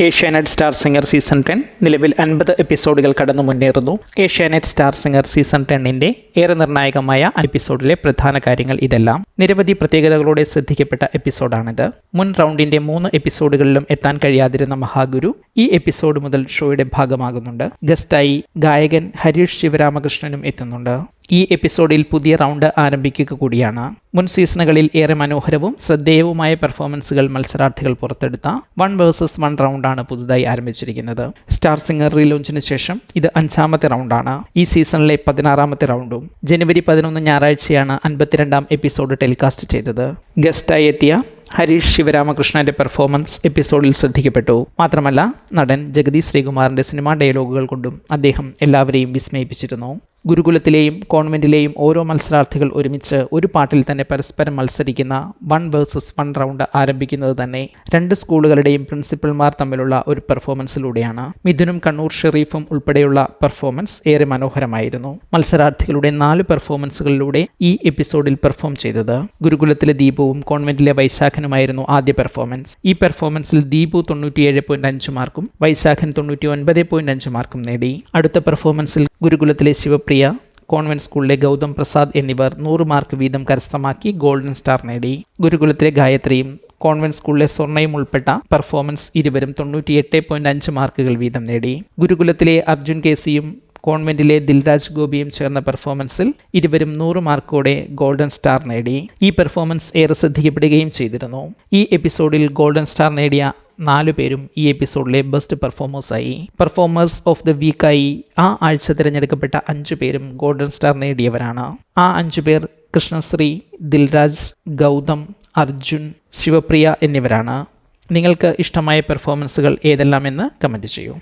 Asianet star singer season 10 നിലവിൽ 50 എപ്പിസോഡുകൾ കടന്നു മുന്നേറുന്നു. ഏഷ്യാനെറ്റ് സ്റ്റാർ സിംഗർ സീസൺ 10ന്റെ ഏറെ നിർണായകമായ എപ്പിസോഡിലെ പ്രധാന കാര്യങ്ങൾ ഇതെല്ലാം. നിരവധി പ്രത്യേകതകളോടെ ശ്രദ്ധിക്കപ്പെട്ട എപ്പിസോഡാണിത്. മുൻ റൗണ്ടിന്റെ 3 എപ്പിസോഡുകളിലും എത്താൻ കഴിയാതിരുന്ന മഹാഗുരു ഈ എപ്പിസോഡ് മുതൽ ഷോയുടെ ഭാഗമാകുന്നുണ്ട്. ഗസ്റ്റായി ഗായകൻ ഹരീഷ് ശിവരാമകൃഷ്ണനും എത്തുന്നുണ്ട്. ഈ എപ്പിസോഡിൽ പുതിയ റൗണ്ട് ആരംഭിക്കുക കൂടിയാണ്. മുൻ സീസണുകളിൽ ഏറെ മനോഹരവും ശ്രദ്ധേയവുമായ പെർഫോമൻസുകൾ മത്സരാർത്ഥികൾ പുറത്തെടുത്ത 1 vs 1 റൗണ്ടാണ് പുതുതായി ആരംഭിച്ചിരിക്കുന്നത്. സ്റ്റാർ സിംഗർ റീലോഞ്ചിന് ശേഷം ഇത് 5ാമത്തെ റൗണ്ടാണ്. ഈ സീസണിലെ 16ാമത്തെ റൗണ്ടും. ജനുവരി 11 ഞായറാഴ്ചയാണ് 52ാം എപ്പിസോഡ് ടെലികാസ്റ്റ് ചെയ്തത്. ഗസ്റ്റായി എത്തിയ ഹരീഷ് ശിവരാമകൃഷ്ണന്റെ പെർഫോമൻസ് എപ്പിസോഡിൽ ശ്രദ്ധിക്കപ്പെട്ടു. മാത്രമല്ല, നടൻ ജഗതി ശ്രീകുമാറിന്റെ സിനിമാ ഡയലോഗുകൾ കൊണ്ടും അദ്ദേഹം എല്ലാവരെയും വിസ്മയിപ്പിച്ചിരുന്നു. ഗുരുകുലത്തിലെയും കോൺവെന്റിലെയും ഓരോ മത്സരാർത്ഥികൾ ഒരുമിച്ച് ഒരു പാട്ടിൽ തന്നെ പരസ്പരം മത്സരിക്കുന്ന 1 vs 1 റൗണ്ട് ആരംഭിക്കുന്നത് തന്നെ 2 സ്കൂളുകളുടെയും പ്രിൻസിപ്പൽമാർ തമ്മിലുള്ള ഒരു പെർഫോമൻസിലൂടെയാണ്. മിഥുനും കണ്ണൂർ ഷെരീഫും ഉൾപ്പെടെയുള്ള പെർഫോമൻസ് ഏറെ മനോഹരമായിരുന്നു. മത്സരാർത്ഥികളുടെ 4 പെർഫോമൻസുകളിലൂടെ ഈ എപ്പിസോഡിൽ പെർഫോം ചെയ്തത്. ഗുരുകുലത്തിലെ ദീപുവും കോൺവെന്റിലെ വൈശാഖനുമായിരുന്നു ആദ്യ പെർഫോമൻസ്. ഈ പെർഫോമൻസിൽ ദീപു 97.5 മാർക്കും വൈശാഖൻ 99.5 മാർക്കും നേടി. അടുത്ത പെർഫോമൻസിൽ ഗുരുകുലത്തിലെ ശിവപ്രിയ, കോൺവെന്റ് സ്കൂളിലെ ഗൗതം പ്രസാദ് എന്നിവർ 100 മാർക്ക് വീതം കരസ്ഥമാക്കി ഗോൾഡൻ സ്റ്റാർ നേടി. ഗുരുകുലത്തിലെ ഗായത്രിയും കോൺവെന്റ് സ്കൂളിലെ സ്വർണ്ണയും ഉൾപ്പെട്ട പെർഫോമൻസ് ഇരുവരും 98.5 മാർക്കുകൾ വീതം നേടി. ഗുരുകുലത്തിലെ അർജുൻ കേസിയും കോൺവെന്റിലെ ദിൽരാജ് ഗോപിയും ചേർന്ന പെർഫോമൻസിൽ ഇരുവരും 100 മാർക്കോടെ ഗോൾഡൻ സ്റ്റാർ നേടി. ഈ പെർഫോമൻസ് ഏറെ ശ്രദ്ധിക്കപ്പെടുകയും ചെയ്തിരുന്നു. ഈ എപ്പിസോഡിൽ ഗോൾഡൻ സ്റ്റാർ നേടിയ 4 പേരും ഈ എപ്പിസോഡിലെ ബെസ്റ്റ് പെർഫോമേഴ്സായി. പെർഫോമേഴ്സ് ഓഫ് ദ വീക്കായി ആ ആഴ്ച തിരഞ്ഞെടുക്കപ്പെട്ട 5 പേരും ഗോൾഡൻ സ്റ്റാർ നേടിയവരാണ്. ആ 5 പേർ കൃഷ്ണശ്രീ, ദിൽരാജ്, ഗൗതം, അർജുൻ, ശിവപ്രിയ എന്നിവരാണ്. നിങ്ങൾക്ക് ഇഷ്ടമായ പെർഫോമൻസുകൾ ഏതെല്ലാമെന്ന് കമൻറ്റ് ചെയ്യൂ.